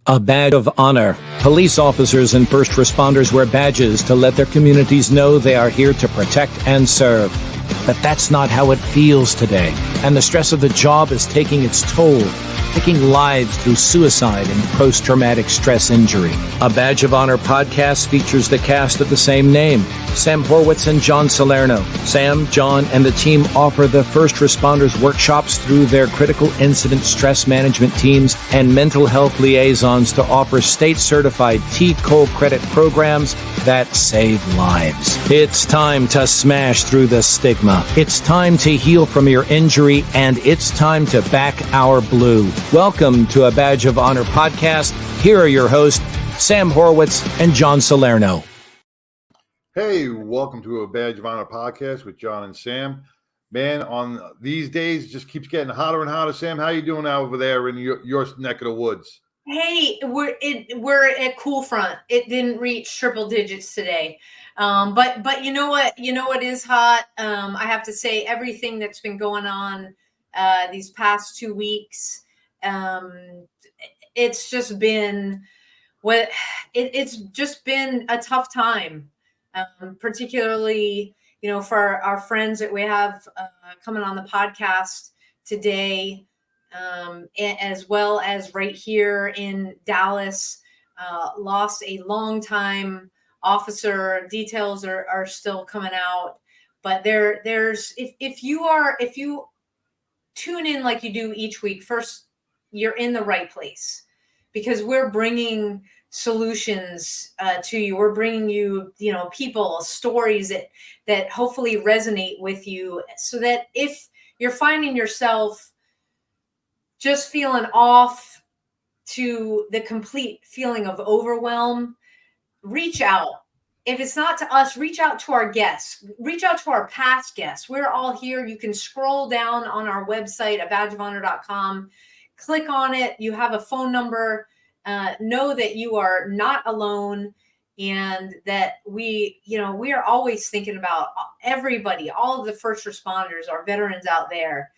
A badge of honor. Police officers and first responders wear badges to let their communities know they are here to protect and serve. But that's not how it feels today, and the stress of the job is taking its toll, taking lives through suicide and post-traumatic stress injury. A Badge of Honor podcast features the cast of the same name, Sam Horwitz and John Salerno. Sam, John, and the team offer the first responders workshops through their critical incident stress management teams and mental health liaisons to offer state-certified T-COLE credit programs that save lives. It's time to smash through the stigma. It's time to heal from your injury, and it's time to back our blue. Welcome to A Badge of Honor podcast. Here are your hosts, Sam Horwitz and John Salerno. Hey, welcome to A Badge of Honor podcast with John and Sam. Man, on these days, it just keeps getting hotter and hotter. Sam, how you doing now over there in your neck of the woods? Hey, we're at cool front. It didn't reach triple digits today. But you know what? You know what is hot? I have to say, everything that's been going on these past 2 weeks, it's just been it's just been a tough time, particularly, you know, for our friends that we have coming on the podcast today, as well as right here in Dallas, lost a longtime officer. Details are still coming out, but there's if you tune in like you do each week, first, you're in the right place, because we're bringing solutions to you. We're bringing you, people, stories that hopefully resonate with you, so that if you're finding yourself just feeling off to the complete feeling of overwhelm, reach out. If it's not to us, reach out to our guests. Reach out to our past guests. We're all here. You can scroll down on our website, abadgeofhonor.com. Click on it. You have a phone number. Know that you are not alone, and that we are always thinking about everybody, all of the first responders, our veterans out there.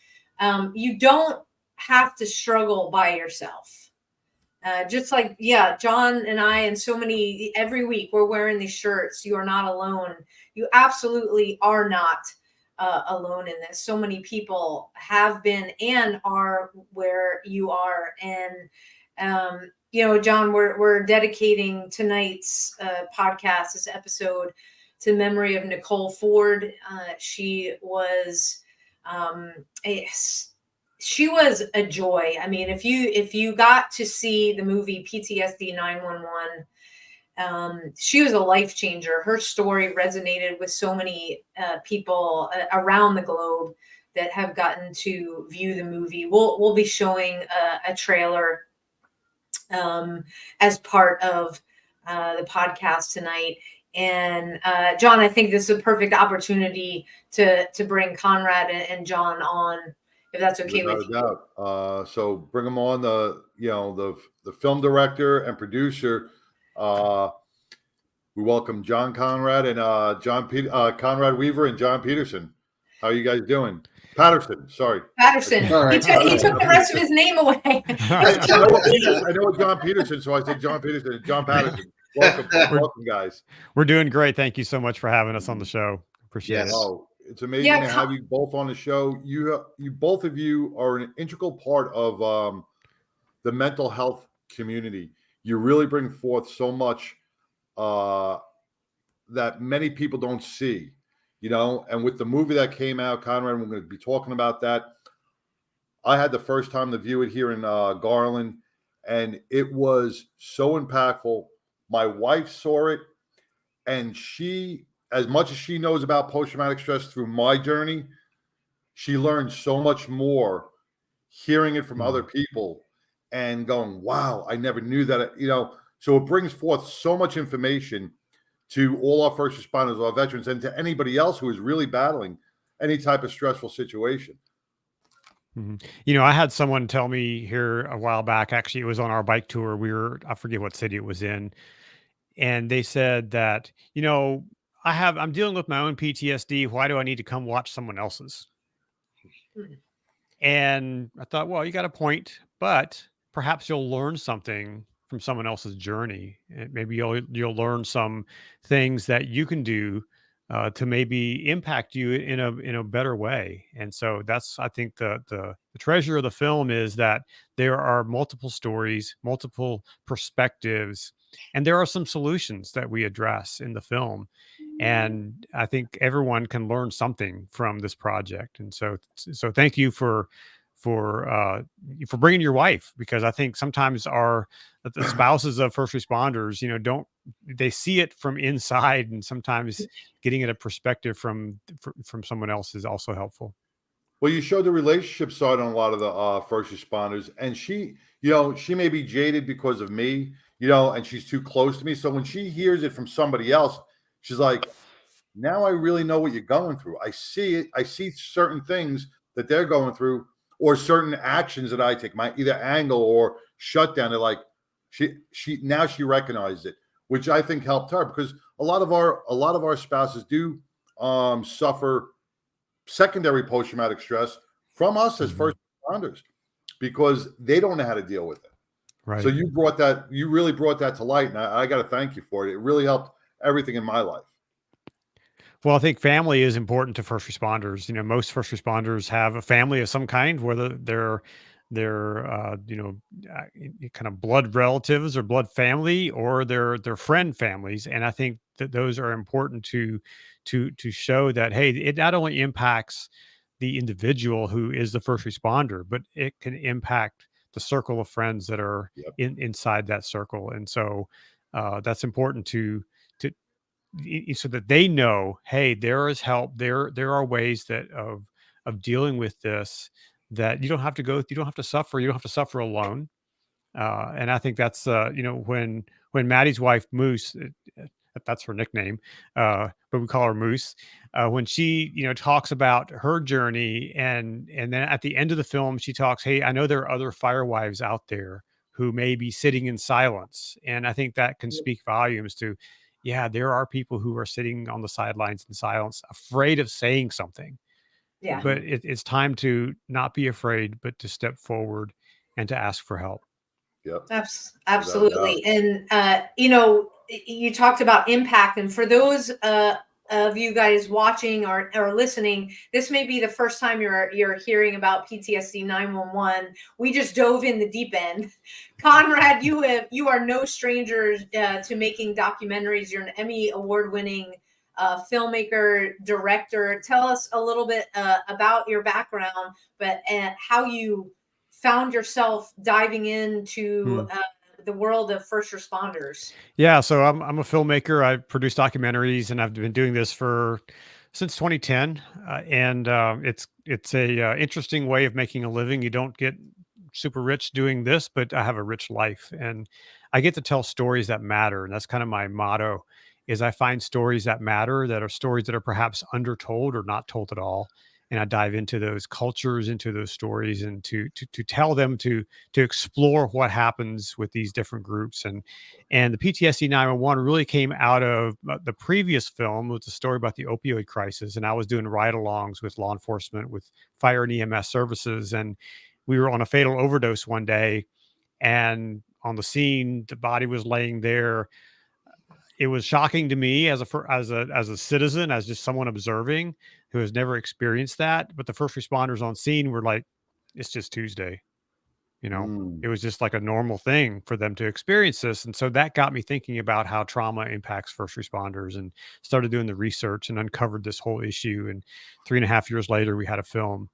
You don't have to struggle by yourself. Just like, John and I and so many, every week we're wearing these shirts. You are not alone. You absolutely are not alone in this. So many people have been and are where you are. And, John, we're dedicating tonight's podcast, this episode, to the memory of Nicole Ford. She was a joy. I mean, if you got to see the movie PTSD 911, she was a life changer. Her story resonated with so many people around the globe that have gotten to view the movie. We'll be showing a trailer as part of the podcast tonight. And John, I think this is a perfect opportunity to bring Conrad and John on, if that's okay with you. So bring them on, the film director and producer. We welcome John Conrad and Conrad Weaver and John Peterson. How are you guys doing? Patterson, sorry. Patterson. All right. He took the rest of his name away. I know it's John Peterson, so I said John Peterson and John Patterson. Welcome, guys. We're doing great. Thank you so much for having us on the show. Appreciate it. Oh, it's amazing to have you both on the show. You both of you are an integral part of the mental health community. You really bring forth so much that many people don't see, and with the movie that came out, Conrad, we're going to be talking about that. I had the first time to view it here in Garland, and it was so impactful. My wife saw it, and she, as much as she knows about post-traumatic stress through my journey, she learned so much more hearing it from other people and going, wow, I never knew that, so it brings forth so much information to all our first responders, our veterans, and to anybody else who is really battling any type of stressful situation. Mm-hmm. I had someone tell me here a while back, actually, it was on our bike tour. I forget what city it was in. And they said that, I'm dealing with my own PTSD. Why do I need to come watch someone else's? And I thought, well, you got a point, but perhaps you'll learn something from someone else's journey. And maybe you'll learn some things that you can do to maybe impact you in a better way. And so that's, I think, the treasure of the film is that there are multiple stories, multiple perspectives, and there are some solutions that we address in the film. And I think everyone can learn something from this project. And so thank you for bringing your wife, because I think sometimes the spouses of first responders, don't, they see it from inside, and sometimes getting it a perspective from someone else is also helpful. Well, you showed the relationship side on a lot of the first responders, and she may be jaded because of me, and she's too close to me. So when she hears it from somebody else, she's like, now I really know what you're going through. I see it. I see certain things that they're going through, or certain actions that I take, my either angle or shutdown. They're like, she now she recognized it, which I think helped her, because a lot of our spouses do suffer secondary post-traumatic stress from us as first responders, because they don't know how to deal with it. Right. So you really brought that to light, and I got to thank you for it. It really helped everything in my life. Well, I think family is important to first responders. Most first responders have a family of some kind, whether kind of blood relatives or blood family, or their friend families. And I think that those are important to show that, hey, it not only impacts the individual who is the first responder, but it can impact the circle of friends that are Yep. inside that circle. And so that's important to so that they know, hey, there is help. There are ways that of dealing with this, that you don't have to suffer. You don't have to suffer alone. And I think that's when Maddie's wife Moose, that's her nickname, but we call her Moose. When she talks about her journey, and then at the end of the film she talks, hey, I know there are other firewives out there who may be sitting in silence, and I think that can speak volumes to, yeah, there are people who are sitting on the sidelines in silence, afraid of saying something. Yeah. But it's time to not be afraid, but to step forward and to ask for help. Yep. Absolutely. And, you talked about impact. And for those of you guys watching or listening, this may be the first time you're hearing about PTSD 911. We just dove in the deep end. Conrad, you are no stranger to making documentaries. You're an Emmy award-winning filmmaker, director. Tell us a little bit about your background, but how you found yourself diving into the world of first responders. Yeah, so I'm a filmmaker. I produce documentaries, and I've been doing this since 2010. And it's a interesting way of making a living. You don't get super rich doing this, but I have a rich life, and I get to tell stories that matter. And that's kind of my motto: is I find stories that matter, that are stories that are perhaps undertold or not told at all. And I dive into those cultures, into those stories, and to tell them, to explore what happens with these different groups. And the PTSD 911 really came out of the previous film, was a story about the opioid crisis. And I was doing ride-alongs with law enforcement, with fire and EMS services, and we were on a fatal overdose one day. And on the scene, the body was laying there. It was shocking to me as a citizen, as just someone observing who has never experienced that. But the first responders on scene were like, it's just Tuesday. It was just like a normal thing for them to experience this. And so that got me thinking about how trauma impacts first responders, and started doing the research and uncovered this whole issue. And 3.5 years later, we had a film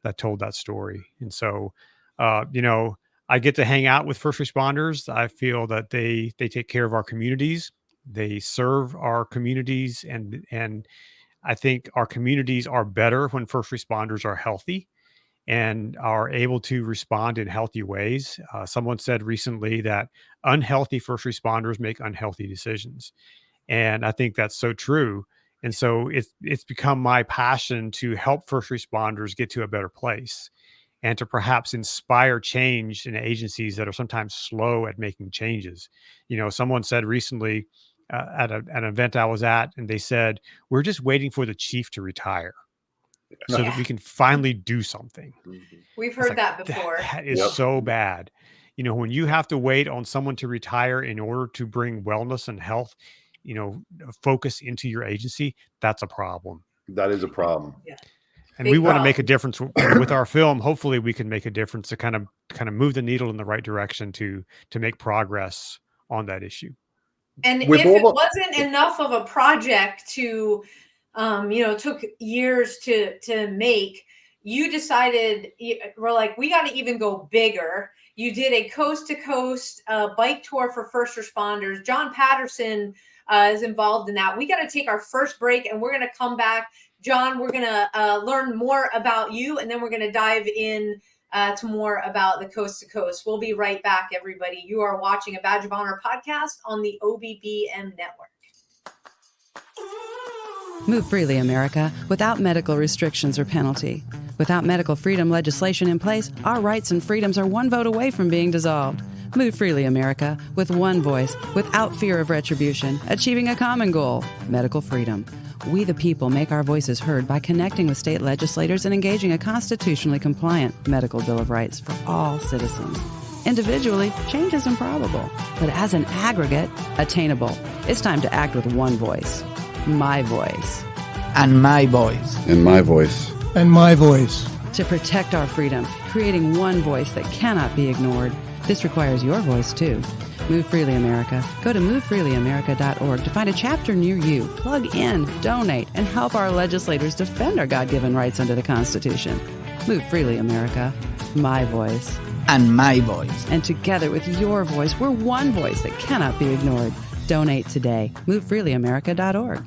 that told that story. And so, I get to hang out with first responders. I feel that they take care of our communities. They serve our communities, and I think our communities are better when first responders are healthy and are able to respond in healthy ways. Someone said recently that unhealthy first responders make unhealthy decisions, and I think that's so true. And so it's become my passion to help first responders get to a better place, and to perhaps inspire change in agencies that are sometimes slow at making changes. Someone said recently at an event I was at, and they said, we're just waiting for the chief to retire so that we can finally do something. We've heard that before. That is so bad. When you have to wait on someone to retire in order to bring wellness and health, focus into your agency, that's a problem. That is a problem. Yeah. And Big we want to make a problem. difference, with our film. Hopefully we can make a difference to kind of move the needle in the right direction to make progress on that issue. And With if all it the- wasn't enough of a project to, took years to make, you decided, we're like, we got to even go bigger. You did a coast to coast bike tour for first responders. John Patterson is involved in that. We got to take our first break, and we're going to come back. John, we're going to learn more about you, and then we're going to dive in to more about the coast to coast. We'll be right back, everybody. You are watching a Badge of Honor podcast on the OBBM network. Move freely, America, without medical restrictions or penalty. Without medical freedom legislation in place, our rights and freedoms are one vote away from being dissolved. Move freely, America, with one voice, without fear of retribution, achieving a common goal, medical freedom. We the people make our voices heard by connecting with state legislators and engaging a constitutionally compliant medical bill of rights for all citizens. Individually, change is improbable, but as an aggregate, attainable. It's time to act with one voice. My voice. And my voice. And my voice. And my voice. To protect our freedom, creating one voice that cannot be ignored. This requires your voice, too. Move Freely America. Go to movefreelyamerica.org to find a chapter near you. Plug in, donate, and help our legislators defend our God-given rights under the Constitution. Move Freely America. My voice. And my voice. And together with your voice, we're one voice that cannot be ignored. Donate today. MoveFreelyAmerica.org.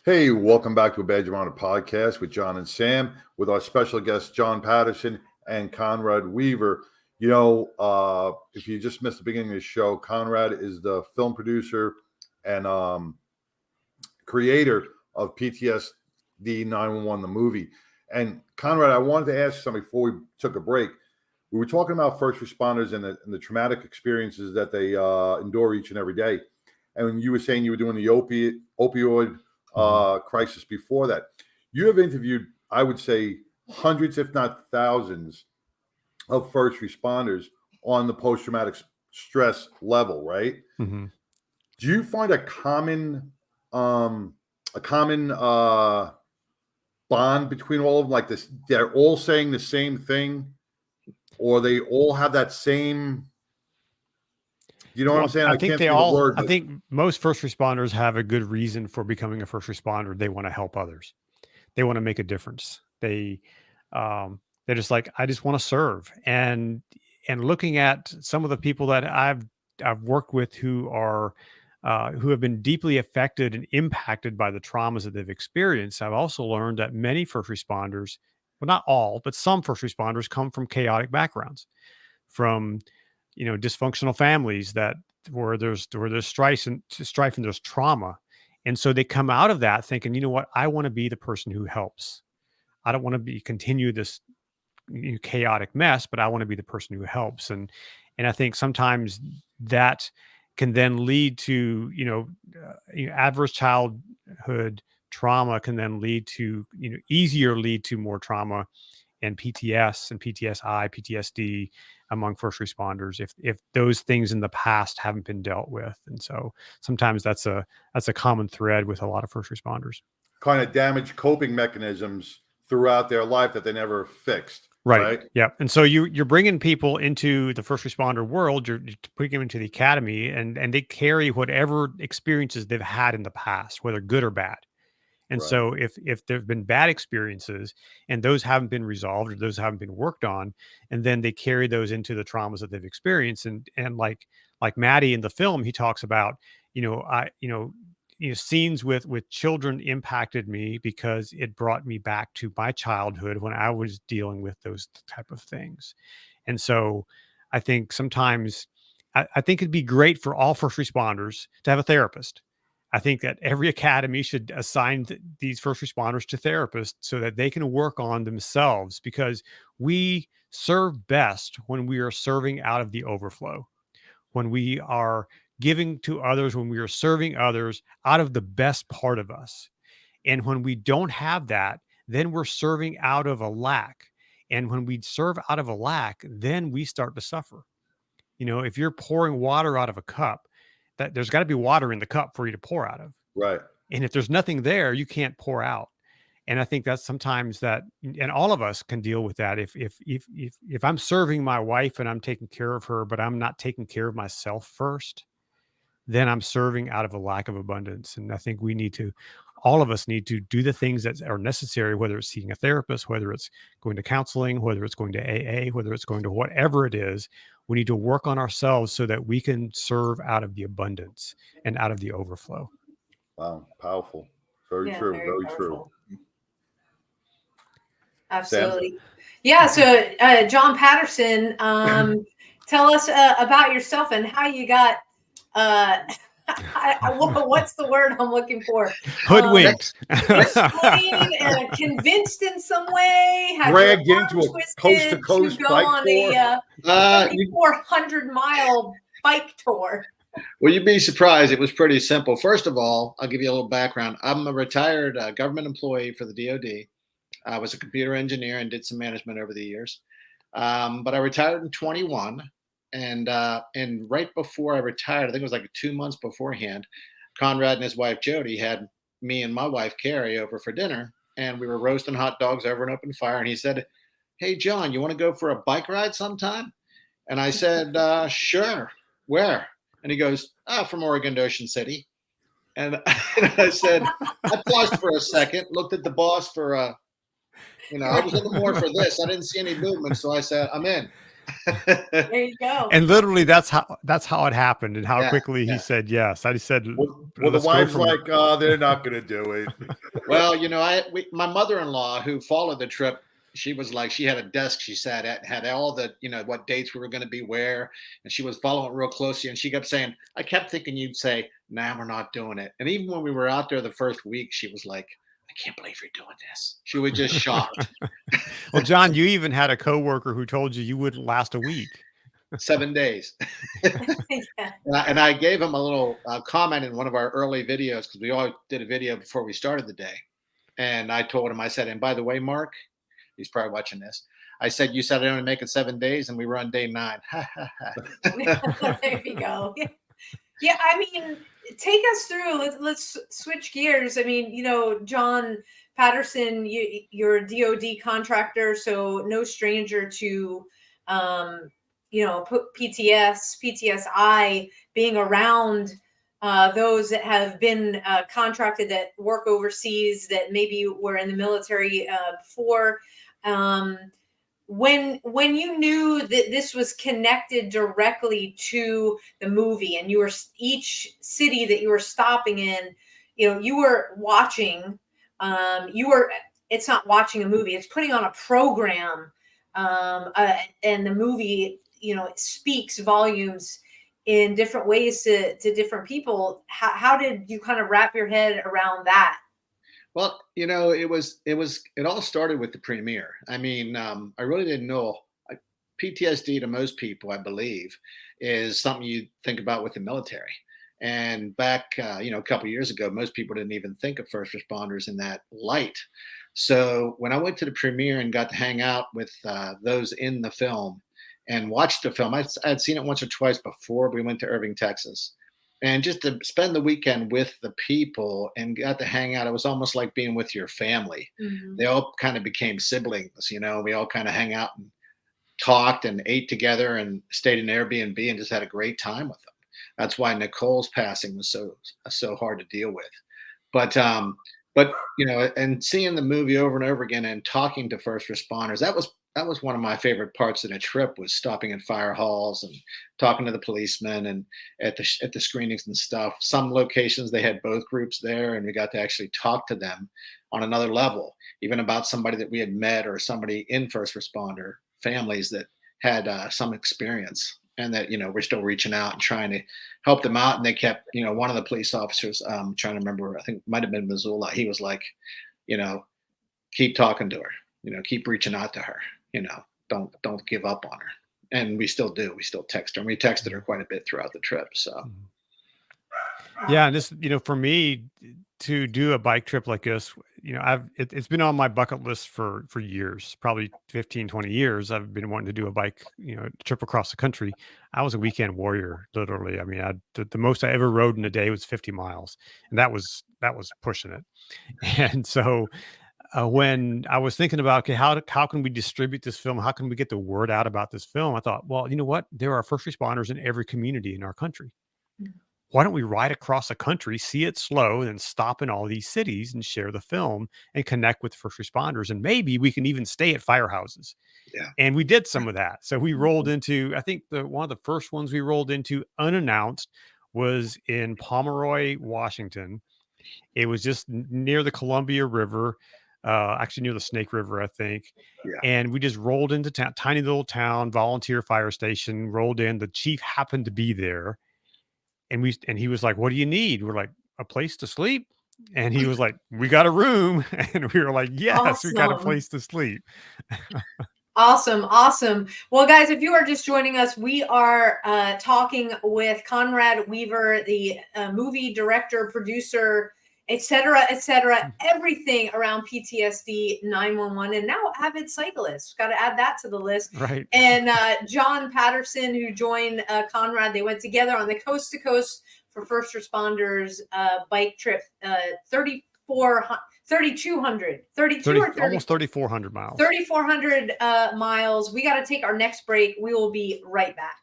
Hey, welcome back to a Badge of Honor podcast with John and Sam, with our special guests, John Patterson and Conrad Weaver. If you just missed the beginning of the show, Conrad is the film producer and creator of PTSD 911, the movie. And Conrad, I wanted to ask something before we took a break. We were talking about first responders and the traumatic experiences that they endure each and every day. And when you were saying you were doing the opioid crisis before that, you have interviewed, I would say, hundreds, if not thousands, of first responders on the post-traumatic stress level, right? Mm-hmm. Do you find a common bond between all of them? Like this, they're all saying the same thing, or they all have that same, what I'm saying? I think most first responders have a good reason for becoming a first responder. They want to help others. They want to make a difference. They're just like, I just want to serve. And looking at some of the people that I've worked with who have been deeply affected and impacted by the traumas that they've experienced, I've also learned that many first responders, well, not all, but some first responders come from chaotic backgrounds, from dysfunctional families where there's strife and there's trauma. And so they come out of that thinking, you know what, I want to be the person who helps. I don't want to continue this chaotic mess, but I want to be the person who helps. And I think sometimes that can then lead to, adverse childhood trauma can then lead to, easier lead to more trauma and PTS and PTSI, PTSD among first responders if those things in the past haven't been dealt with. And so sometimes that's a common thread with a lot of first responders. Kind of damaged coping mechanisms throughout their life that they never fixed. Right. Yeah. And so you're bringing people into the first responder world, you're putting them into the academy, and they carry whatever experiences they've had in the past, whether good or bad. And so if there've been bad experiences and those haven't been resolved or those haven't been worked on, and then they carry those into the traumas that they've experienced. And like Maddie in the film, he talks about, scenes with children impacted me because it brought me back to my childhood when I was dealing with those type of things. And so I think sometimes I think it'd be great for all first responders to have a therapist. I think that every academy should assign these first responders to therapists so that they can work on themselves, because we serve best when we are serving out of the overflow, when we are giving to others, when we are serving others out of the best part of us. And when we don't have that, then we're serving out of a lack. And when we serve out of a lack, then we start to suffer. If you're pouring water out of a cup, that there's got to be water in the cup for you to pour out of. Right. And if there's nothing there, you can't pour out. And I think that's sometimes that, and all of us can deal with that. If I'm serving my wife and I'm taking care of her, but I'm not taking care of myself first, then I'm serving out of a lack of abundance. And I think all of us need to do the things that are necessary, whether it's seeing a therapist, whether it's going to counseling, whether it's going to AA, whether it's going to whatever it is. We need to work on ourselves so that we can serve out of the abundance and out of the overflow. Wow. Powerful. Very Yeah, true. very Very powerful. true. Absolutely. Yeah. So, John Patterson, tell us about yourself and how you got, what's the word I'm looking for? Hoodwinked. Convinced in some way, had Dragged your into arm a twisted coast-to-coast to go bike on tour. a 3,400-mile bike tour. Well, you'd be surprised. It was pretty simple. First of all, I'll give you a little background. I'm a retired government employee for the DoD. I was a computer engineer and did some management over the years. But I retired in 21. And right before I retired, I think it was like 2 months beforehand, Conrad and his wife, Jody, had me and my wife, Carrie, over for dinner. And we were roasting hot dogs over an open fire. And he said, "Hey, John, you want to go for a bike ride sometime?" And I said, "Sure. Where?" And he goes, "From Oregon to Ocean City." And I said, I paused for a second, looked at the boss for I was looking more for this. I didn't see any movement. So I said, "I'm in." There you go. And literally that's how it happened and how Yeah, quickly he said yes. I said, Well, the let's go wife's from- like, they're not going to do it. Well, my mother-in-law who followed the trip, she was like, she had a desk she sat at, had all the, what dates we were going to be where, and she was following real closely. And she kept saying, I kept thinking you'd say, "Nah, we're not doing it." And even when we were out there the first week, she was like, "I can't believe you're doing this." She was just shocked. Well, John, you even had a coworker who told you wouldn't last a week. 7 days. Yeah. And I gave him a little comment in one of our early videos, because we always did a video before we started the day. And I told him, I said, "And by the way, Mark," he's probably watching this, I said, "You said I only make it 7 days, and we were on day 9. There you go. Yeah, I mean, take us through. Let's switch gears. I mean, John Patterson, you're a DoD contractor, so no stranger to, PTSI, being around those that have been contracted, that work overseas, that maybe were in the military before. When you knew that this was connected directly to the movie, and you were, each city that you were stopping in, you were watching, it's not watching a movie, it's putting on a program, and the movie, it speaks volumes in different ways to different people. How did you kind of wrap your head around that? Well, it all started with the premiere. I mean, I really didn't know. PTSD to most people, I believe, is something you think about with the military. And back, a couple of years ago, most people didn't even think of first responders in that light. So when I went to the premiere and got to hang out with those in the film and watched the film, I'd seen it once or twice before. We went to Irving, Texas. And just to spend the weekend with the people and got to hang out, it was almost like being with your family. Mm-hmm. They all kind of became siblings, we all kind of hang out and talked and ate together and stayed in Airbnb and just had a great time with them. That's why Nicole's passing was so hard to deal with. But and seeing the movie over and over again and talking to first responders, that was one of my favorite parts of the trip, was stopping at fire halls and talking to the policemen and at the screenings and stuff. Some locations they had both groups there, and we got to actually talk to them on another level, even about somebody that we had met or somebody in first responder families that had some experience, and that we're still reaching out and trying to help them out. And they kept, one of the police officers, trying to remember, I think it might have been Missoula, he was like, keep talking to her, keep reaching out to her, don't give up on her. And we still do. We still text her, and we texted her quite a bit throughout the trip. So yeah, and this, for me to do a bike trip like this, it's been on my bucket list for years, probably 15, 20 years. I've been wanting to do a bike, trip across the country. I was a weekend warrior, literally. I mean, the most I ever rode in a day was 50 miles, and that was pushing it. And so when I was thinking about, okay, how can we distribute this film? How can we get the word out about this film? I thought, well, you know what? There are first responders in every community in our country. Why don't we ride across the country, see it slow, and then stop in all these cities and share the film and connect with first responders? And maybe we can even stay at firehouses. Yeah. And we did some of that. So we rolled into, I think one of the first ones we rolled into unannounced was in Pomeroy, Washington. It was just near the Columbia River, actually near the Snake River, I think. Yeah. And we just rolled into town, tiny little town, volunteer fire station, rolled in. The chief happened to be there. And he was like, "What do you need?" We're like, "A place to sleep." And he was like, "We got a room." And we were like, "Yes, we got a Awesome. place to sleep." Awesome. Awesome. Well, guys, if you are just joining us, we are talking with Conrad Weaver, the movie director, producer, et cetera, everything around PTSD 911, and now avid cyclist. Got to add that to the list. Right. And John Patterson, who joined Conrad, they went together on the Coast to Coast for First Responders bike trip, 3,200, 32 or 30, almost 3,400 miles. 3,400 miles. We got to take our next break. We will be right back.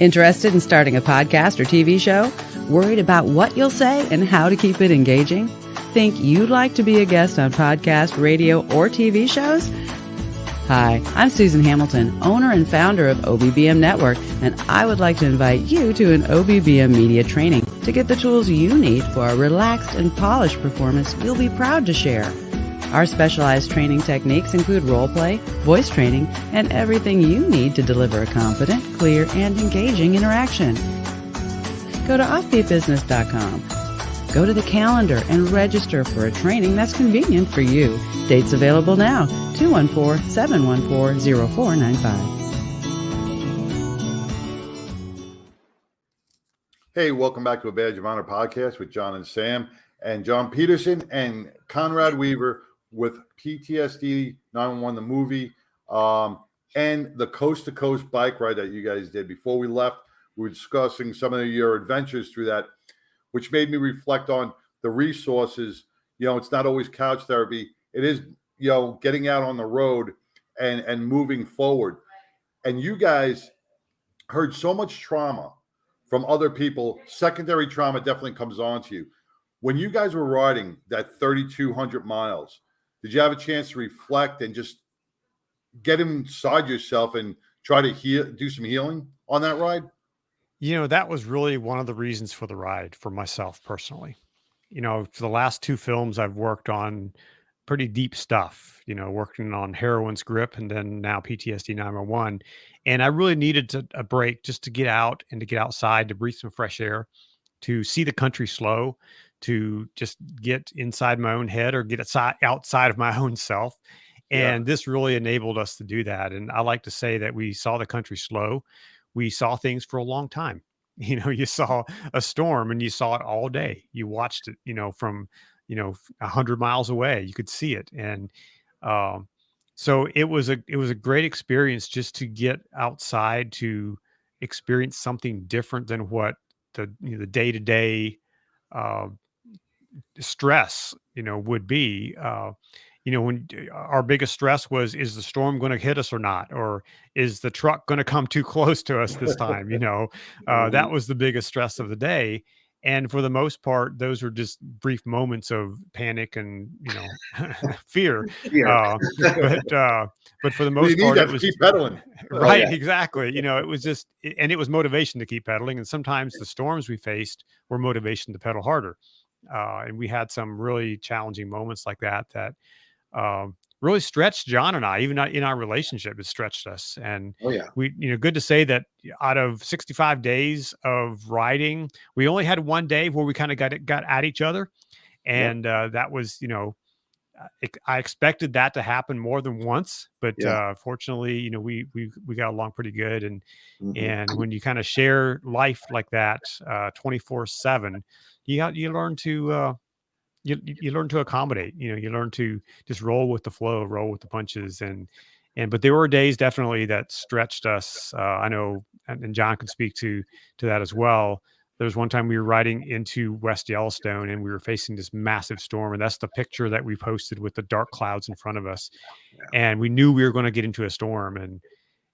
Interested in starting a podcast or TV show? Worried about what you'll say and how to keep it engaging? Think you'd like to be a guest on podcast, radio, or TV shows? Hi, I'm Susan Hamilton, owner and founder of OBBM Network, and I would like to invite you to an OBBM media training to get the tools you need for a relaxed and polished performance we'll be proud to share. Our specialized training techniques include role play, voice training, and everything you need to deliver a confident, clear, and engaging interaction. Go to offbeatbusiness.com. Go to the calendar and register for a training that's convenient for you. Dates available now, 214-714-0495. Hey, welcome back to a Badge of Honor podcast with John and Sam and John Peterson and Conrad Weaver with PTSD 911, the movie, and the Coast to Coast bike ride that you guys did. Before we left, we were discussing some of your adventures through that, which made me reflect on the resources. It's not always couch therapy. It is, getting out on the road and moving forward. And you guys heard so much trauma from other people. Secondary trauma definitely comes on to you. When you guys were riding that 3,200 miles, did you have a chance to reflect and just get inside yourself and try to do some healing on that ride? That was really one of the reasons for the ride for myself personally. For the last two films, I've worked on pretty deep stuff, working on Heroine's Grip and then now PTSD 911. And I really needed a break just to get out and to get outside, to breathe some fresh air, to see the country slow, to just get inside my own head or get outside of my own self. And this really enabled us to do that. And I like to say that we saw the country slow. We saw things for a long time. You saw a storm and you saw it all day. You watched it, from, 100 miles away, you could see it. And so it was a great experience just to get outside, to experience something different than what the day-to-day stress, would be. When our biggest stress was, is the storm going to hit us or not? Or is the truck going to come too close to us this time? That was the biggest stress of the day. And for the most part, those were just brief moments of panic and, fear. But for the most part, it was keep pedaling. Right. Exactly. It was just, and it was motivation to keep pedaling. And sometimes the storms we faced were motivation to pedal harder. And we had some really challenging moments like that really stretched John and I, even in our relationship, it stretched us. And we, good to say that out of 65 days of riding, we only had one day where we kind of got at each other. And that was, I expected that to happen more than once, but fortunately, we got along pretty good. And when you kind of share life like that, 24/7, you learn to you learn to accommodate. You learn to just roll with the flow, roll with the punches, but there were days definitely that stretched us. I know, and John can speak to that as well. There was one time we were riding into West Yellowstone and we were facing this massive storm, and that's the picture that we posted with the dark clouds in front of us. And we knew we were going to get into a storm, and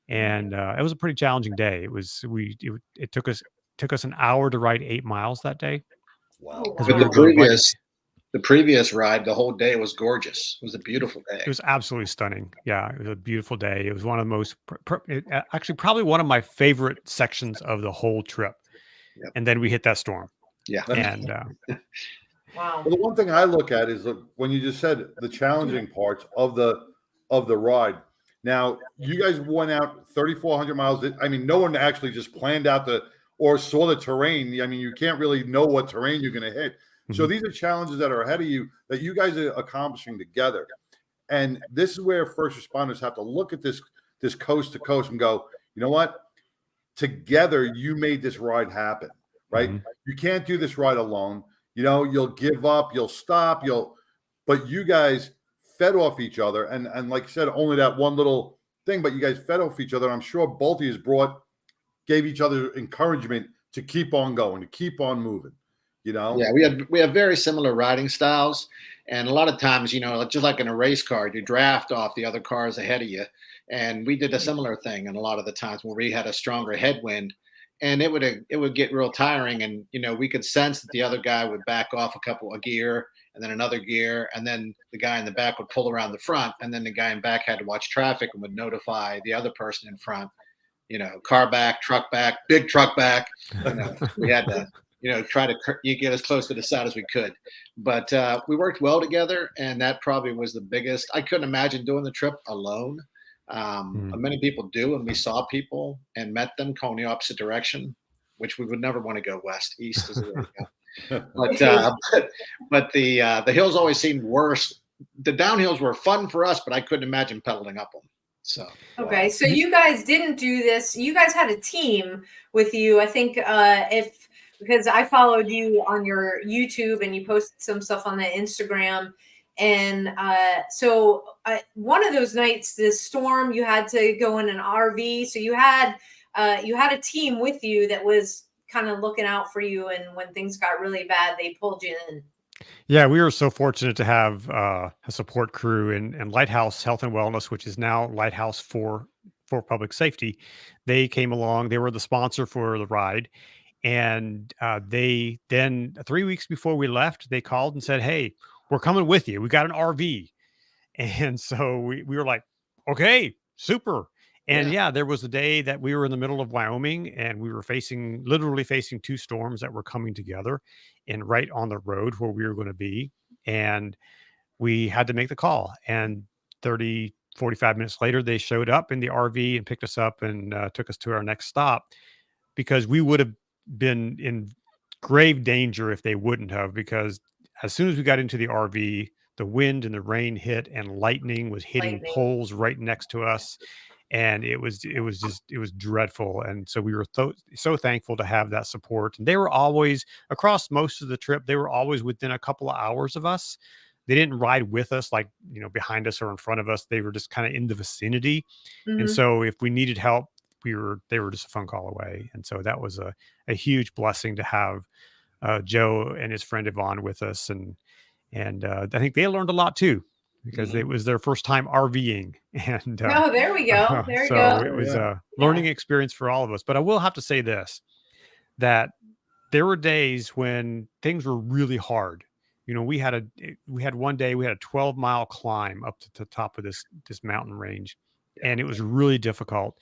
it was a pretty challenging day. It took us an hour to ride 8 miles that day. Wow. Oh, Because But we wow. were going right. the previous ride, the whole day was gorgeous. It was a beautiful day. It was absolutely stunning. Yeah, it was a beautiful day. It was one of the most, actually, probably one of my favorite sections of the whole trip. Yep. And then we hit that storm. Yeah. And Wow. Well, the one thing I look at is when you just said the challenging parts of the ride. Now, you guys went out 3,400 miles. I mean, no one actually just planned out or saw the terrain. I mean, you can't really know what terrain you're going to hit. So these are challenges that are ahead of you that you guys are accomplishing together. And this is where first responders have to look at this coast to coast and go, you know what? Together, you made this ride happen, right? You can't do this ride alone. You'll give up, you'll stop, but you guys fed off each other. And like I said, only that one little thing, but you guys fed off each other. I'm sure both of you gave each other encouragement to keep on going, to keep on moving. Yeah, we have very similar riding styles, and a lot of times, just like in a race car, you draft off the other cars ahead of you, and we did a similar thing. And a lot of the times where we had a stronger headwind, and it would get real tiring, and we could sense that the other guy would back off a gear, and then another gear, and then the guy in the back would pull around the front, and then the guy in back had to watch traffic and would notify the other person in front, car back, truck back, big truck back. We had to. Try to get as close to the side as we could. But we worked well together, and that probably was the biggest. I couldn't imagine doing the trip alone. Many people do, and we saw people and met them going the opposite direction, which we would never want to go west. East is the way to go. But the hills always seemed worse. The downhills were fun for us, but I couldn't imagine pedaling up them. So okay, so you guys didn't do this. You guys had a team with you. I think because I followed you on your YouTube and you posted some stuff on the Instagram. And so one of those nights, this storm, you had to go in an RV. So you had a team with you that was kind of looking out for you. And when things got really bad, they pulled you in. yeah, we were so fortunate to have a support crew in Lighthouse Health and Wellness, which is now Lighthouse for Public Safety. They came along. They were the sponsor for the ride. And they then 3 weeks before we left, they called and said, "Hey, we're coming with you. We got an RV." And so we were like, "Okay, super." And yeah, there was a day that we were in the middle of Wyoming and we were literally facing two storms that were coming together and right on the road where we were going to be. And we had to make the call. And 45 minutes later, they showed up in the RV and picked us up and took us to our next stop, because we would have been in grave danger if they wouldn't have, because as soon as we got into the RV, the wind and the rain hit and lightning was hitting poles right next to us. And it was dreadful. And so we were so thankful to have that support. And they were always, across most of the trip, they were always within a couple of hours of us. They didn't ride with us, like, behind us or in front of us. They were just kind of in the vicinity. And so if we needed help, they were just a phone call away. And so that was a huge blessing to have Joe and his friend Yvonne with us. And I think they learned a lot too, because it was their first time RVing. And there we go. There you so go. it was a learning experience for all of us. But I will have to say this, that there were days when things were really hard. We had one day, we had a 12-mile climb up to the top of this mountain range, and it was really difficult.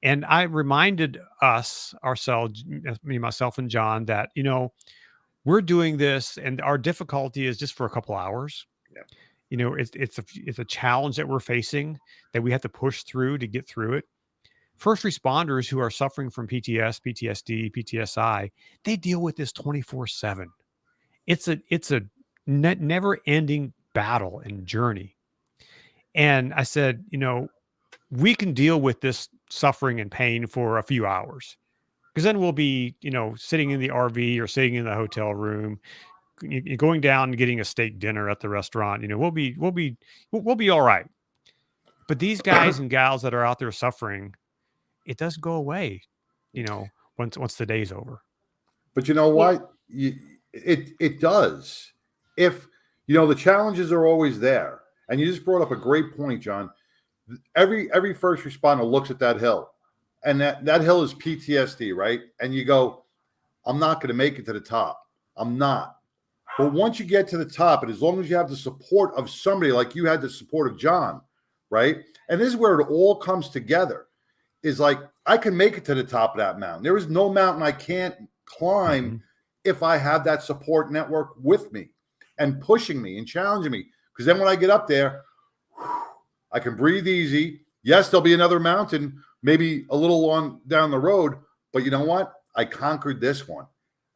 And I reminded ourselves, me, myself, and John, that, we're doing this and our difficulty is just for a couple hours. Yeah. It's a challenge that we're facing that we have to push through to get through it. First responders who are suffering from PTSD, PTSI, they deal with this 24/7. It's a never ending battle and journey. And I said, we can deal with this suffering and pain for a few hours, because then we'll be, sitting in the RV or sitting in the hotel room, you're going down and getting a steak dinner at the restaurant. We'll be all right. But these guys and gals that are out there suffering, it does go away, once the day's over. But you know what? It does. If the challenges are always there, and you just brought up a great point, John. Every first responder looks at that hill, and that hill is PTSD, right? And you go, I'm not going to make it to the top. I'm not. But once you get to the top, and as long as you have the support of somebody, like you had the support of John, right? And this is where it all comes together, is like, I can make it to the top of that mountain. There is no mountain I can't climb if I have that support network with me and pushing me and challenging me. Because then when I get up there, I can breathe easy. Yes, there'll be another mountain, maybe a little on down the road, but you know what? I conquered this one.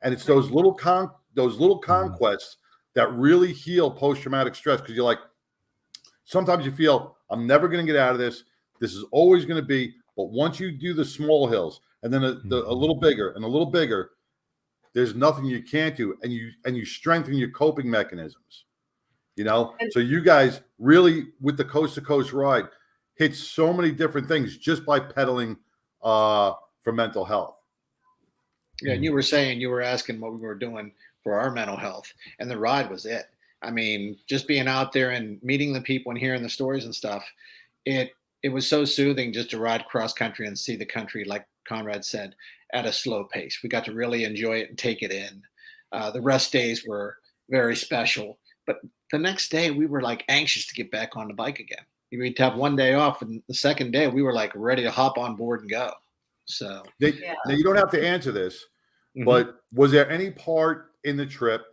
And it's those little conquests that really heal post-traumatic stress, because you're like, sometimes you feel, I'm never going to get out of this. This is always going to be. But once you do the small hills and then a little bigger and a little bigger, there's nothing you can't do. And you strengthen your coping mechanisms, So you guys really, with the Coast to Coast ride, hit so many different things just by pedaling for mental health. Yeah, and you were asking what we were doing for our mental health, and the ride was it. I mean, just being out there and meeting the people and hearing the stories and stuff, it was so soothing just to ride cross country and see the country, like Conrad said, at a slow pace. We got to really enjoy it and take it in. The rest days were very special, but the next day we were like anxious to get back on the bike again. We'd have one day off, and the second day we were like ready to hop on board and go. So now you don't have to answer this, but was there any part in the trip,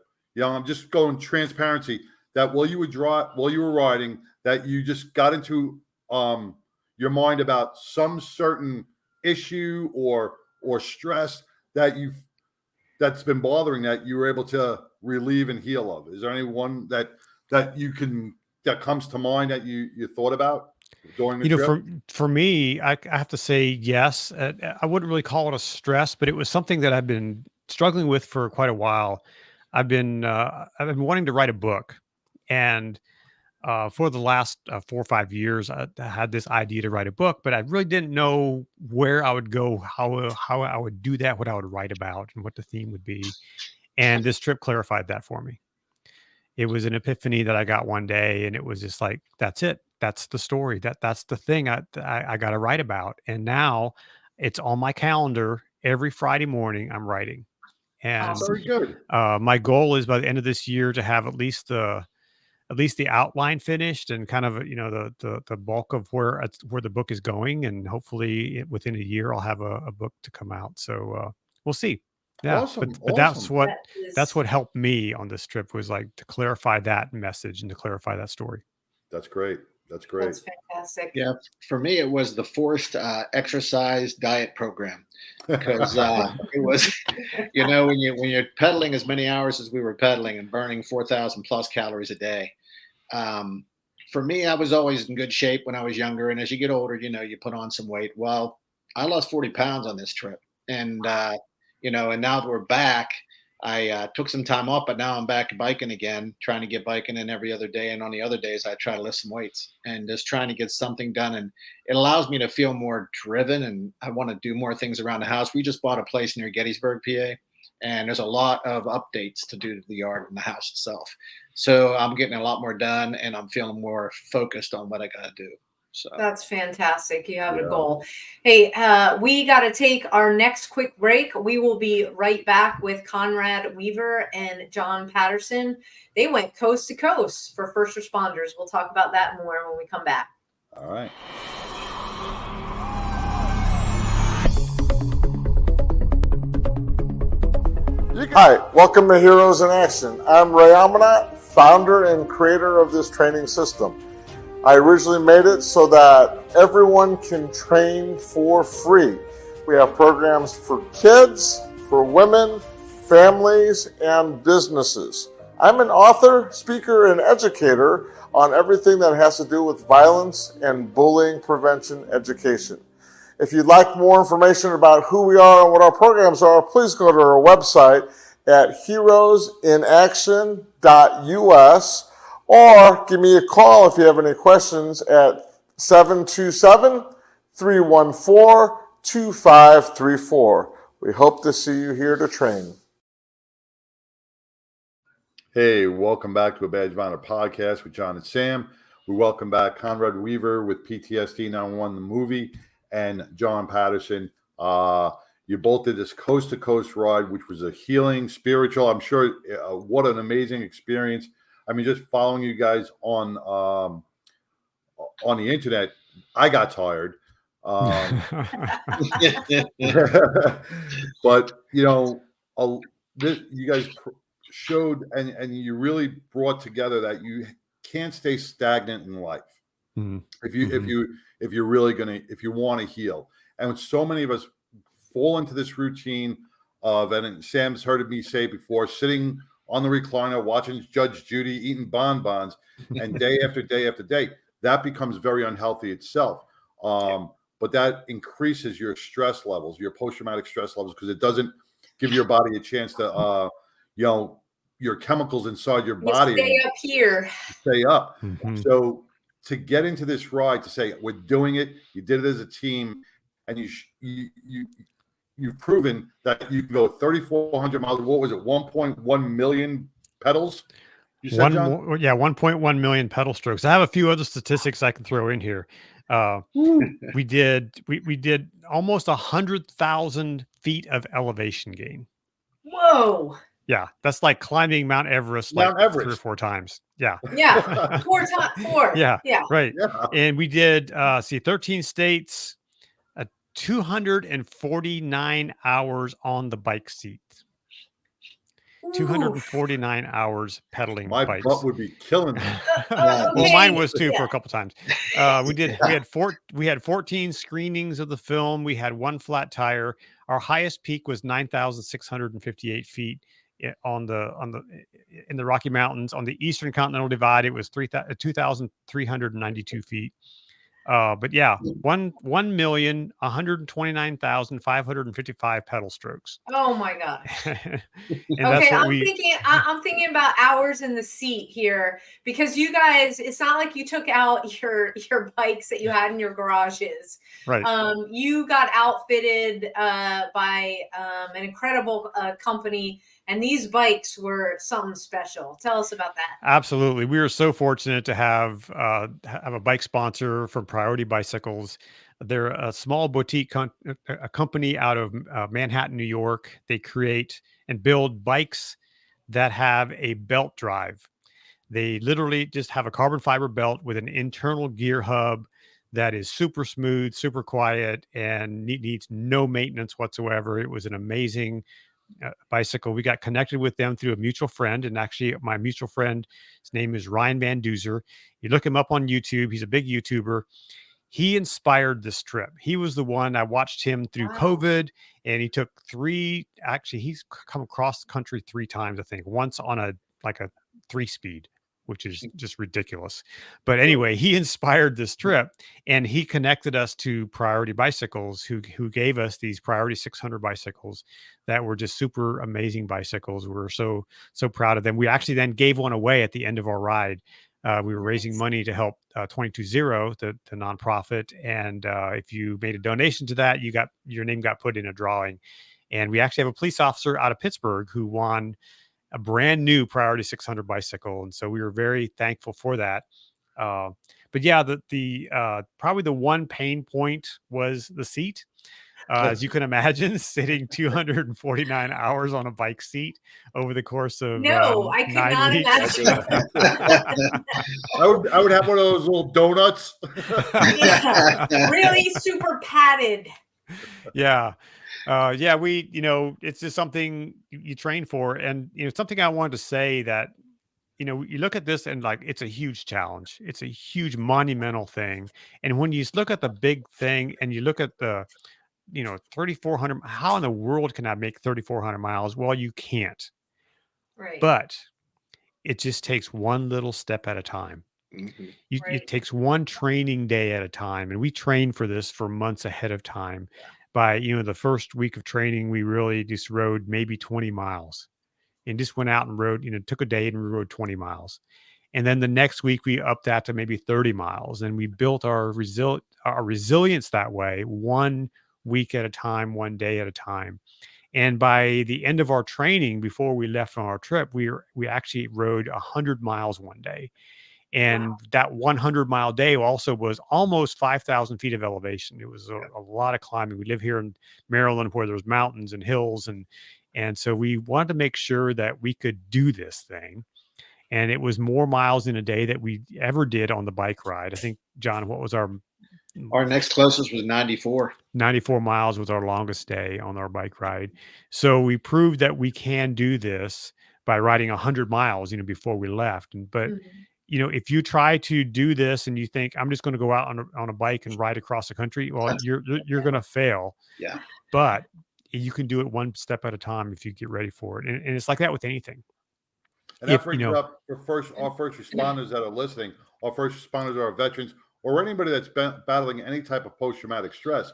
I'm just going transparency, that while you were riding, that you just got into your mind about some certain issue or stress that's been bothering that you were able to relieve and heal of? Is there any one that comes to mind that you thought about during the trip? For me, I have to say yes. I wouldn't really call it a stress, but it was something that I've been struggling with for quite a while. I've been wanting to write a book, and for the last 4 or 5 years, I had this idea to write a book, but I really didn't know where I would go, how I would do that, what I would write about, and what the theme would be. And this trip clarified that for me. It was an epiphany that I got one day, and it was just like, that's it. That's the story. That's the thing I got to write about. And now it's on my calendar. Every Friday morning I'm writing. And very good. My goal is by the end of this year to have at least the outline finished, and kind of, the bulk of where the book is going. And hopefully within a year I'll have a book to come out. So we'll see. Yeah. Awesome. But that's what helped me on this trip, was like to clarify that message and to clarify that story. That's great. That's great. That's fantastic. Yeah, for me, it was the forced exercise diet program, because it was, when you're pedaling as many hours as we were pedaling and burning 4,000 plus calories a day. For me, I was always in good shape when I was younger, and as you get older, you put on some weight. Well, I lost 40 pounds on this trip, and and now that we're back, I took some time off, but now I'm back biking again, trying to get biking in every other day. And on the other days, I try to lift some weights and just trying to get something done. And it allows me to feel more driven, and I want to do more things around the house. We just bought a place near Gettysburg, PA, and there's a lot of updates to do to the yard and the house itself. So I'm getting a lot more done, and I'm feeling more focused on what I got to do. So that's fantastic. You have a goal. Hey, we got to take our next quick break. We will be right back with Conrad Weaver and John Patterson. They went coast to coast for first responders. We'll talk about that more when we come back. All right. Hi, welcome to Heroes in Action. I'm Ray Amanat, founder and creator of this training system. I originally made it so that everyone can train for free. We have programs for kids, for women, families, and businesses. I'm an author, speaker, and educator on everything that has to do with violence and bullying prevention education. If you'd like more information about who we are and what our programs are, please go to our website, at heroesinaction.us, or give me a call if you have any questions at 727-314-2534. We hope to see you here to train. Hey, welcome back to a Badge of Honor podcast with John and Sam. We welcome back Conrad Weaver with PTSD 911, the movie, and John Patterson. You both did this coast-to-coast ride, which was a healing, spiritual. I'm sure what an amazing experience. I mean, just following you guys on the internet, I got tired. But, you guys showed and you really brought together that you can't stay stagnant in life. Mm-hmm. If you're really if you want to heal. And so many of us fall into this routine of, and Sam's heard me say before, sitting on the recliner watching Judge Judy eating bonbons, and day after day after day, that becomes very unhealthy itself. But that increases your stress levels, your post-traumatic stress levels, because it doesn't give your body a chance to your chemicals inside your body stay up here. Stay up. Mm-hmm. So to get into this ride, to say we're doing it, you did it as a team, and you've proven that you can go 3,400 miles. What was it? 1.1 million pedals. You said, John? 1.1 million pedal strokes. I have a few other statistics I can throw in here. We did almost 100,000 feet of elevation gain. Whoa. Yeah, that's like climbing Mount Everest, 3 or 4 times. Yeah. Yeah. 4 times. 4. Yeah. Yeah. Right. Yeah. And we did 13 states, 249 hours on the bike seat. 249 hours pedaling My bikes. butt would be killing me. Well, mine was too for a couple times. We had 14 screenings of the film. We had 1 flat tire. Our highest peak was 9,658 feet in the Rocky Mountains. On the Eastern Continental Divide, it was 2,392 feet. But yeah, 1,129,555 pedal strokes. Oh my gosh. And okay, I'm thinking about hours in the seat here, because you guys, it's not like you took out your bikes that you had in your garages. Right. You got outfitted by an incredible company, and these bikes were something special. Tell us about that. Absolutely. We are so fortunate to have a bike sponsor from Priority Bicycles. They're a small boutique a company out of Manhattan, New York. They create and build bikes that have a belt drive. They literally just have a carbon fiber belt with an internal gear hub that is super smooth, super quiet, and needs no maintenance whatsoever. It was an amazing bicycle. We got connected with them through a mutual friend, and actually my mutual friend, his name is Ryan Van Duzer. You look him up on YouTube. He's a big YouTuber. He inspired this trip. He was the one. I watched him through COVID, and he took he's come across the country 3 times, I think. Once on a 3-speed, which is just ridiculous. But anyway, he inspired this trip, and he connected us to Priority Bicycles, who gave us these Priority 600 bicycles that were just super amazing bicycles. We were so proud of them. We actually then gave one away at the end of our ride. We were raising money to help 220, the nonprofit. And if you made a donation to that, your name got put in a drawing. And we actually have a police officer out of Pittsburgh who won a brand new Priority 600 bicycle. And so we were very thankful for that. But yeah, probably the one pain point was the seat. As you can imagine, sitting 249 hours on a bike seat over the course of I could 9 not weeks. imagine. I would have one of those little donuts. Yeah, really super padded. Yeah. It's just something you train for. And, something I wanted to say that, you look at this and it's a huge challenge. It's a huge monumental thing. And when you look at the big thing and you look at the, 3,400, how in the world can I make 3,400 miles? Well, you can't. Right. But it just takes one little step at a time. Mm-hmm. It takes one training day at a time. And we train for this for months ahead of time. By, the first week of training, we really just rode maybe 20 miles. and just went out and rode, took a day and we rode 20 miles. And then the next week we upped that to maybe 30 miles, and we built our resilience that way, 1 week at a time, 1 day at a time. And by the end of our training, before we left on our trip, we actually rode 100 miles one day. And that 100-mile day also was almost 5,000 feet of elevation. It was a lot of climbing. We live here in Maryland where there's mountains and hills. And so we wanted to make sure that we could do this thing. And it was more miles in a day that we ever did on the bike ride. I think, John, what was our next closest was 94. 94 miles was our longest day on our bike ride. So we proved that we can do this by riding 100 miles, before we left. But, if you try to do this and you think I'm just going to go out on a bike and ride across the country, well, you're going to fail. Yeah. But you can do it one step at a time if you get ready for it. And it's like that with anything. And that brings up our first responders that are listening, our first responders are our veterans, or anybody that's been battling any type of post-traumatic stress.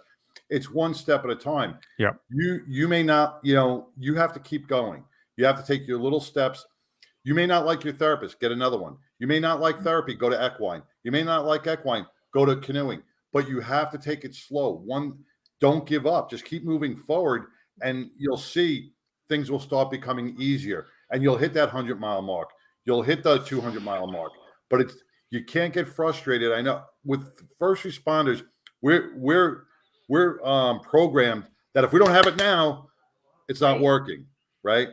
It's one step at a time. Yeah. You may not, you have to keep going. You have to take your little steps. You may not like your therapist, get another one. You may not like therapy, go to equine. You may not like equine, go to canoeing. But you have to take it slow. Don't give up. Just keep moving forward, and you'll see things will start becoming easier. And you'll hit that 100-mile mark. You'll hit the 200-mile mark. But you can't get frustrated. I know with first responders, we're programmed that if we don't have it now, it's not working, right?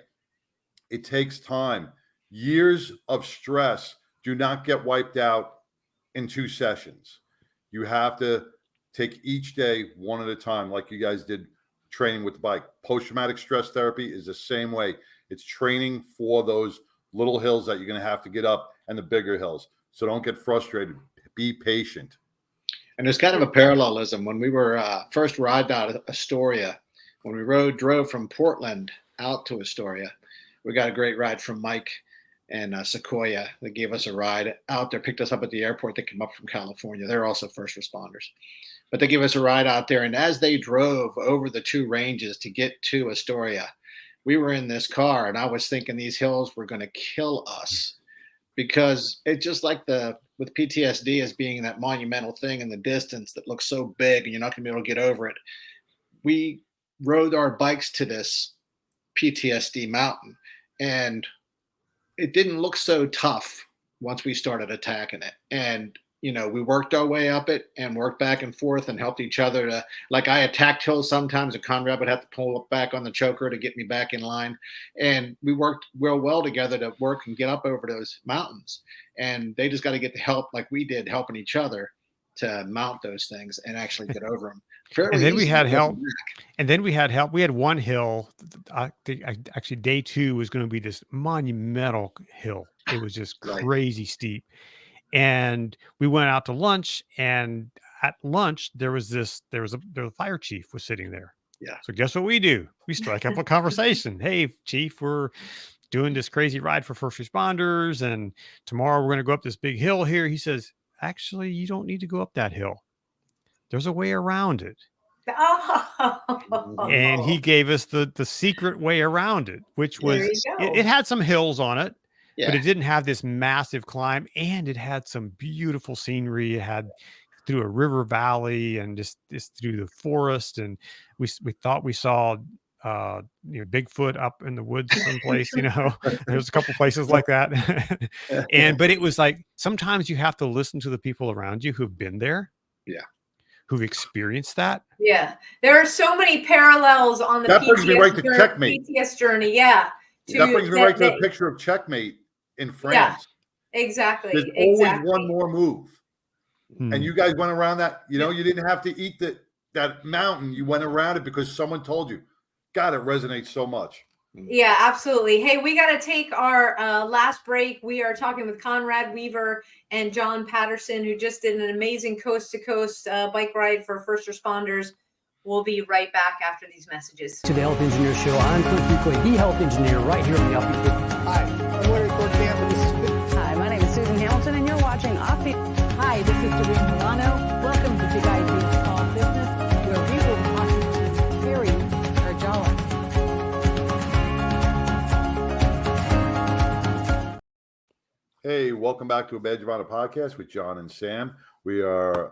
It takes time. Years of stress do not get wiped out in 2 sessions. You have to take each day one at a time, like you guys did training with the bike. Post-traumatic stress therapy is the same way. It's training for those little hills that you're going to have to get up and the bigger hills. So don't get frustrated. Be patient. And there's kind of a parallelism. When we were first arrived out of Astoria, when we drove from Portland out to Astoria, we got a great ride from Mike and Sequoia. They gave us a ride out there, picked us up at the airport. They came up from California. They're also first responders. But they gave us a ride out there. And as they drove over the 2 ranges to get to Astoria, we were in this car, and I was thinking these hills were going to kill us, because it's just like with PTSD as being that monumental thing in the distance that looks so big and you're not going to be able to get over it. We rode our bikes to this PTSD mountain, and it didn't look so tough once we started attacking it. And we worked our way up it and worked back and forth and helped each other to, like, I attacked hills sometimes, and Conrad would have to pull up back on the choker to get me back in line. And we worked real well together to work and get up over those mountains. And they just got to get the help like we did, helping each other to mount those things and actually get over them. And then we had help. And then we had help. We had one hill. Actually, day 2 was going to be this monumental hill. It was just crazy steep. And we went out to lunch, and at lunch there was a fire chief was sitting there. Yeah. So guess what we do? We strike up a conversation. Hey, chief, we're doing this crazy ride for first responders, and tomorrow we're going to go up this big hill here. He says, actually, you don't need to go up that hill. There's a way around it. Oh. And he gave us the secret way around it, which was it had some hills on it. Yeah. But it didn't have this massive climb, and it had some beautiful scenery. It had through a river valley and just through the forest. And we thought we saw Bigfoot up in the woods someplace. There's a couple places like that. But it was like, sometimes you have to listen to the people around you who've been there. Yeah. Who've experienced that. Yeah. There are so many parallels on the PTS journey. Yeah. That brings me right to the picture of Checkmate in France. Yeah, exactly. There's always one more move. And you guys went around that, you didn't have to eat that mountain. You went around it because someone told you. God, it resonates so much. Yeah, absolutely. Hey, we got to take our last break. We are talking with Conrad Weaver and John Patterson, who just did an amazing coast-to-coast bike ride for first responders. We'll be right back after these messages. To the Health Engineer Show. I'm Kirk Buckley, the Health Engineer, right here on the Offbeat 50. Hi, I'm Larry Cordier. Hi, my name is Susan Hamilton, and you're watching Offbeat. Hi, this is Doreen Milano. Welcome to Big Ideas Small Business, where we will talk to Terry Arjala. Hey, welcome back to a Badge of Honor podcast with John and Sam. We are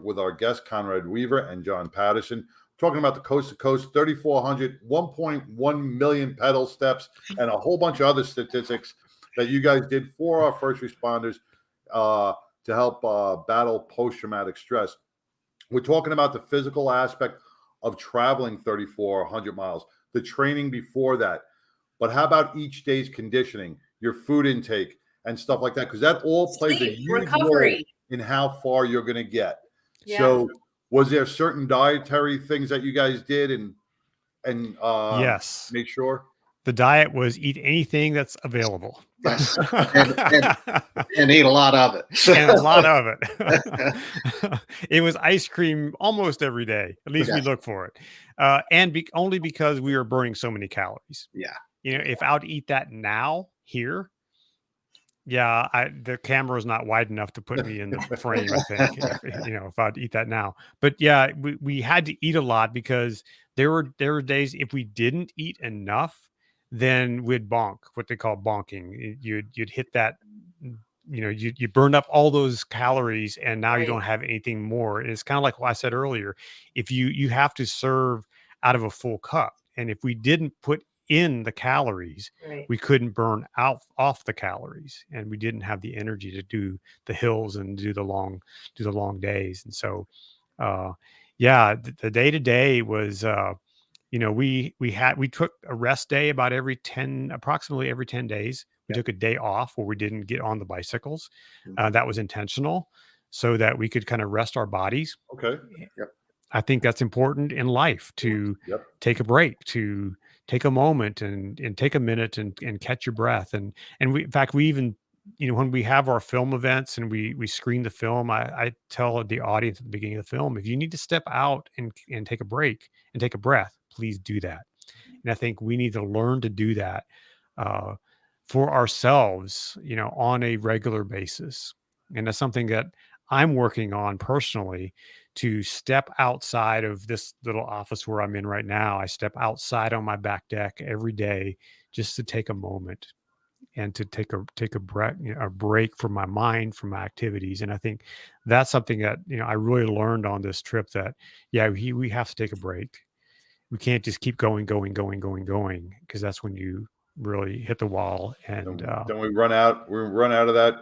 with our guest Conrad Weaver and John Patterson, talking about the coast to coast 3,400, 1.1 million pedal steps, and a whole bunch of other statistics that you guys did for our first responders to help battle post-traumatic stress. We're talking about the physical aspect of traveling 3,400 miles, the training before that. But how about each day's conditioning, your food intake, and stuff like that? Because that all plays a huge role in how far you're going to get. Yeah. So was there certain dietary things that you guys did and yes, make sure? The diet was eat anything that's available. Yes. and eat a lot of it. And a lot of it. It was ice cream almost every day. At least we look for it. And only because we were burning so many calories. Yeah. You know, if I would eat that now here, the camera is not wide enough to put me in the frame, I think, if I'd eat that now. But yeah, we had to eat a lot because there were days if we didn't eat enough, then we'd bonk, what they call bonking. You'd hit that, you burned up all those calories and now you don't have anything more. And it's kind of like what I said earlier. If you have to serve out of a full cup. And if we didn't put in the calories, we couldn't burn off the calories, and we didn't have the energy to do the hills and do the long days. And so the day to day was we took a rest day about approximately every 10 days. We took a day off where we didn't get on the bicycles. That was intentional so that we could kind of rest our bodies. Okay. Yep. I think that's important in life, to take a break, to take a moment and take a minute and catch your breath. And in fact, we even, when we have our film events and we screen the film, I tell the audience at the beginning of the film, if you need to step out and take a break and take a breath, please do that. And I think we need to learn to do that for ourselves, on a regular basis. And that's something that I'm working on personally, to step outside of this little office where I'm in right now. I step outside on my back deck every day just to take a moment and to take a breath, a break from my mind, from my activities. And I think that's something that, I really learned on this trip, that, we have to take a break. We can't just keep going, because that's when you really hit the wall. And then we run out of that.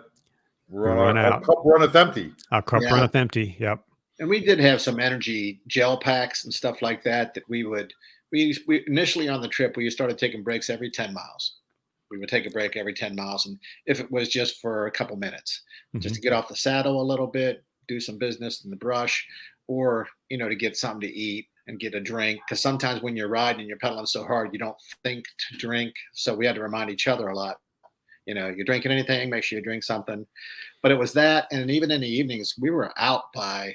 Our cup runneth empty. Our cup runneth empty. Yep. And we did have some energy gel packs and stuff like that we initially on the trip, we started taking breaks every 10 miles. We would take a break every 10 miles. And if it was just for a couple minutes, just to get off the saddle a little bit, do some business in the brush, or, to get something to eat and get a drink. Because sometimes when you're riding and you're pedaling so hard, you don't think to drink. So we had to remind each other a lot. You're drinking anything, make sure you drink something. But it was that. And even in the evenings, we were out by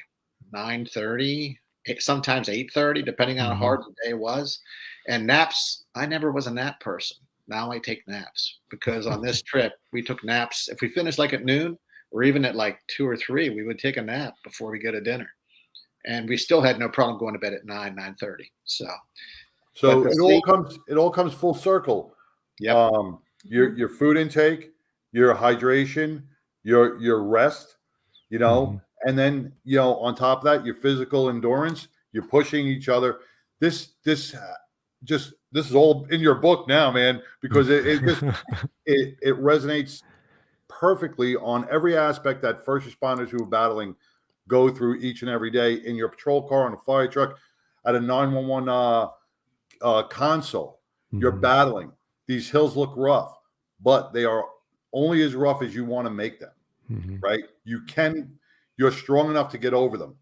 9:30, sometimes 8:30, depending on how hard the day was. And naps, I never was a nap person. Now I take naps, because on this trip, we took naps. If we finished like at noon or even at like 2 or 3, we would take a nap before we go to dinner. And we still had no problem going to bed at 9:30. So it all comes full circle. Yeah. Your food intake, your hydration, your rest, and then, on top of that, your physical endurance, you're pushing each other. This is all in your book now, man, because it resonates perfectly on every aspect that first responders who are battling go through each and every day, in your patrol car, on a fire truck, at a 911 console. You're battling. These hills look rough, but they are only as rough as you want to make them, right? You're strong enough to get over them.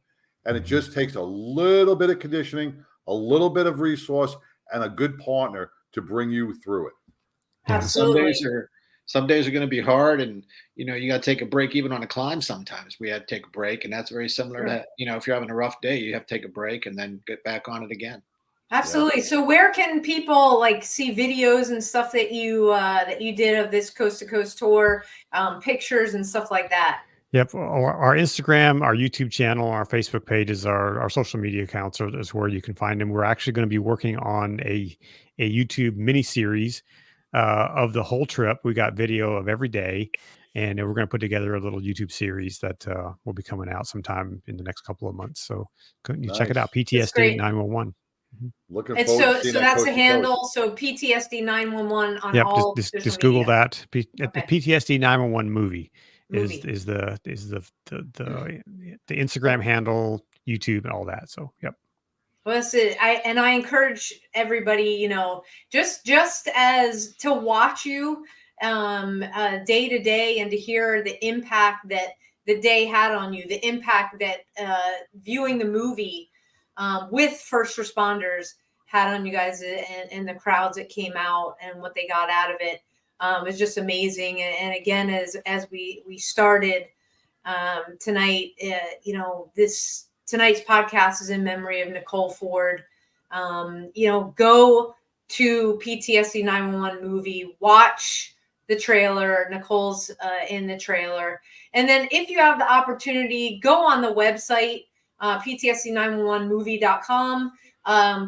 And it just takes a little bit of conditioning, a little bit of resource, and a good partner to bring you through it. Absolutely. Some days are going to be hard, and you got to take a break even on a climb. Sometimes we had to take a break, and that's very similar to, if you're having a rough day, you have to take a break and then get back on it again. Absolutely. Yeah. So where can people see videos and stuff that you did of this coast to coast tour, pictures and stuff like that? Yep. Our Instagram, our YouTube channel, our Facebook pages, our social media accounts is where you can find them. We're actually going to be working on a YouTube mini series of the whole trip. We got video of every day. And we're going to put together a little YouTube series that will be coming out sometime in the next couple of months. So you check it out, PTSD 911. Looking And forward to so seeing that that's coast the to handle. coast. So PTSD 911 on Yep, all just Google media. that. The Okay. PTSD 911 movie Movie. is the Instagram handle, YouTube, and all that. So yep. Well, that's it. I encourage everybody, you know, just as to watch you day to day and to hear the impact that the day had on you, the impact that viewing the movie with first responders had on you guys, and the crowds that came out and what they got out of it is just amazing. And again, as we started tonight, you know, tonight's podcast is in memory of Nicole Ford. You know, go to PTSD 911 movie, watch the trailer. Nicole's in the trailer. And then if you have the opportunity, go on the website, PTSD911movie.com.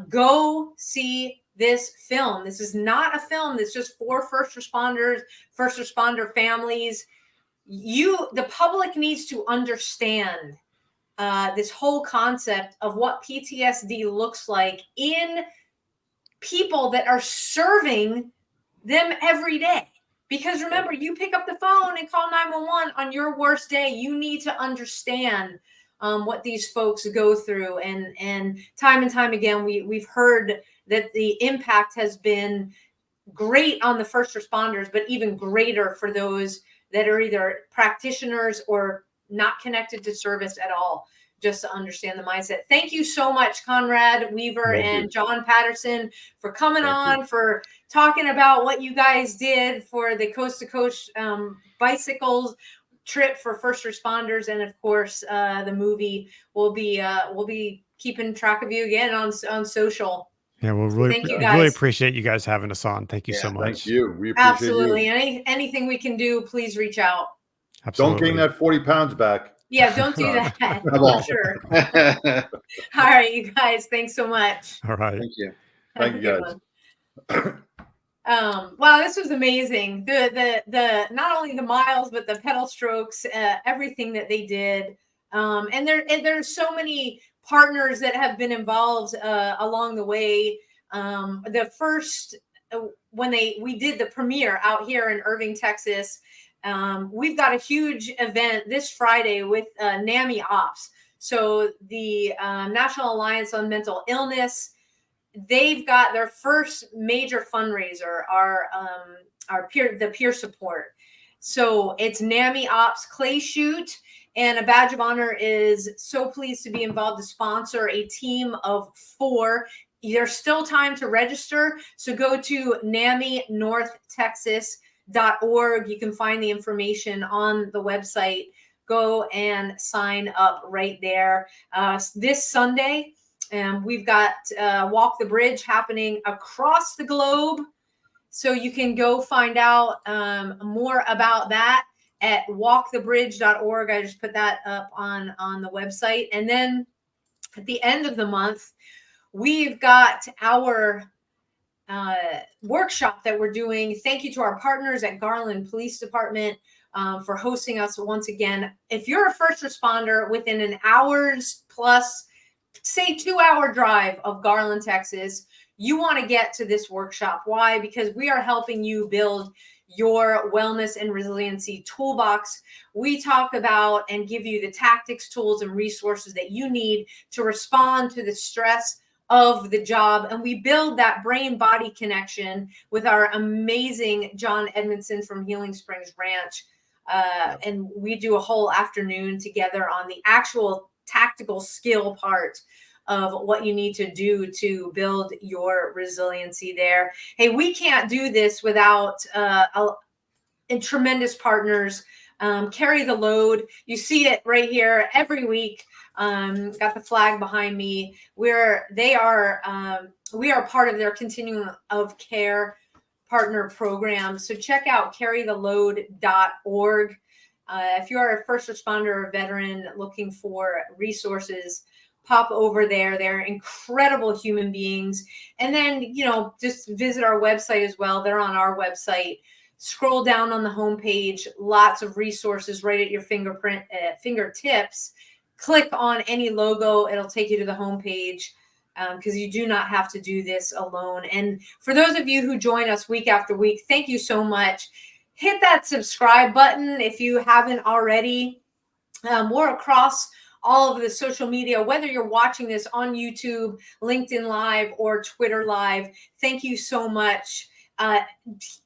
Go see this film. This is not a film that's just for first responders, first responder families. The public needs to understand this whole concept of what PTSD looks like in people that are serving them every day. Because remember, you pick up the phone and call 911 on your worst day. You need to understand what these folks go through. And time again, we've heard that the impact has been great on the first responders, but even greater for those that are either practitioners or not connected to service at all, just to understand the mindset. Thank you so much, Conrad Weaver and John Patterson, for coming on, for talking about what you guys did for the Coast to Coast bicycles trip for first responders. And of course, the movie will be keeping track of you again on social. Yeah, well, really appreciate you guys having us on. Thank you so much. Thank you. We appreciate Absolutely. you. Anything we can do, please reach out. Absolutely. Don't gain that 40 pounds back. Yeah, don't do that. For sure. All right, you guys. Thanks so much. All right. Thank you. Thank you, guys. Wow, this was amazing. The not only the miles, but the pedal strokes, everything that they did. And there's so many partners that have been involved along the way. The first when we did the premiere out here in Irving, Texas, we've got a huge event this Friday with NAMI Ops. So the National Alliance on Mental Illness, they've got their first major fundraiser, the peer support. So it's NAMI Ops Clay Shoot, and a badge of honor is so pleased to be involved to sponsor a team of 4. There's still time to register, so go to NAMINorthTexas.org. You can find the information on the website. Go and sign up right there. This Sunday, we've got Walk the Bridge happening across the globe. So you can go find out more about that at walkthebridge.org. I just put that up on the website. And then at the end of the month, we've got our workshop that we're doing. Thank you to our partners at Garland Police Department for hosting us once again. If you're a first responder within an hour's plus, say 2-hour drive of Garland, Texas, you want to get to this workshop. Why? Because we are helping you build your wellness and resiliency toolbox. We talk about and give you the tactics, tools, and resources that you need to respond to the stress of the job. And we build that brain-body connection with our amazing John Edmondson from Healing Springs Ranch. And we do a whole afternoon together on the actual tactical skill part of what you need to do to build your resiliency there. Hey, we can't do this without tremendous partners. Carry the load. You see it right here every week. Got the flag behind me. We are part of their Continuum of Care partner program. So check out carrytheload.org. If you are a first responder or veteran looking for resources, pop over there. They're incredible human beings. And then, just visit our website as well. They're on our website. scroll down on the homepage, lots of resources right at your fingertips. Click on any logo. It'll take you to the homepage, because you do not have to do this alone. And for those of you who join us week after week, thank you so much. Hit that subscribe button if you haven't already. We're across all of the social media, whether you're watching this on YouTube, LinkedIn Live, or Twitter Live. Thank you so much.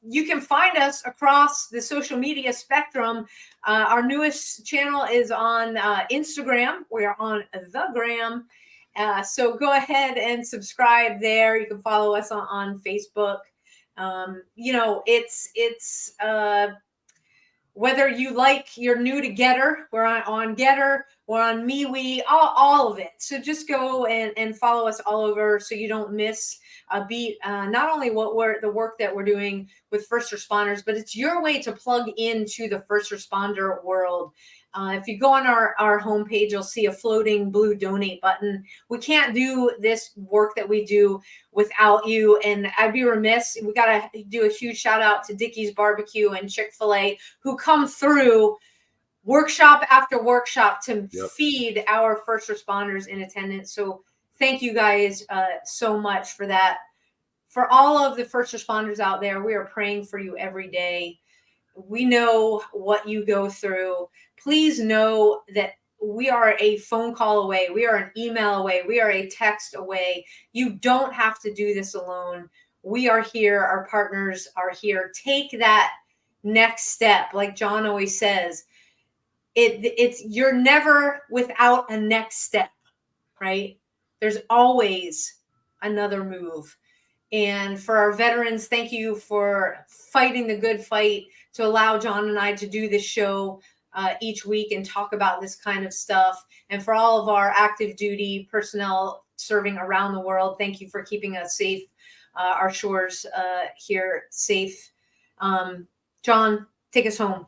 You can find us across the social media spectrum. Our newest channel is on Instagram. We are on the Gram. So go ahead and subscribe there. You can follow us on Facebook. It's whether you're new to Getter, we're on Getter, we're on MeWe, all of it. So just go and follow us all over so you don't miss a beat. Not only the work that we're doing with first responders, but it's your way to plug into the first responder world. If you go on our homepage, you'll see a floating blue donate button. We can't do this work that we do without you. And I'd be remiss. We got to do a huge shout out to Dickey's Barbecue and Chick-fil-A, who come through workshop after workshop to feed our first responders in attendance. So thank you guys so much for that. For all of the first responders out there, we are praying for you every day. We know what you go through. Please know that we are a phone call away. We are an email away. We are a text away. You don't have to do this alone. We are here. Our partners are here. Take that next step. Like John always says, you're never without a next step, right? There's always another move. And for our veterans, thank you for fighting the good fight to allow John and I to do this show each week and talk about this kind of stuff. And for all of our active duty personnel serving around the world, thank you for keeping us safe, our shores here safe. John, take us home.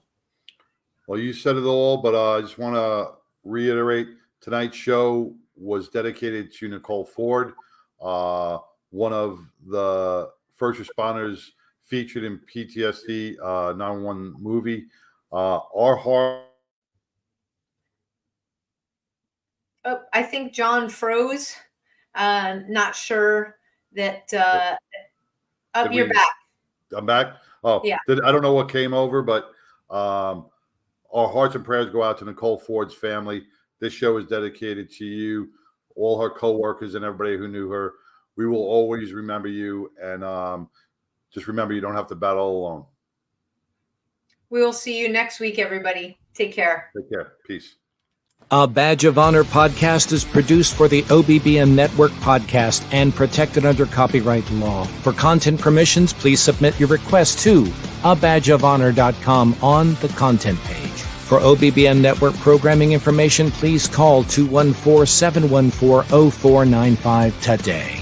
Well, you said it all, but I just want to reiterate, tonight's show was dedicated to Nicole Ford, one of the first responders featured in PTSD 911 movie. Our heart. Oh, I think John froze. Not sure that. You're back. I'm back. Oh, yeah. I don't know what came over, but our hearts and prayers go out to Nicole Ford's family. This show is dedicated to you, all her coworkers, and everybody who knew her. We will always remember you, and just remember you don't have to battle alone. We will see you next week, everybody. Take care. Take care. Peace. A Badge of Honor podcast is produced for the OBBN Network podcast and protected under copyright law. For content permissions, please submit your request to abadgeofhonor.com on the content page. For OBBN Network programming information, please call 214-714-0495 today.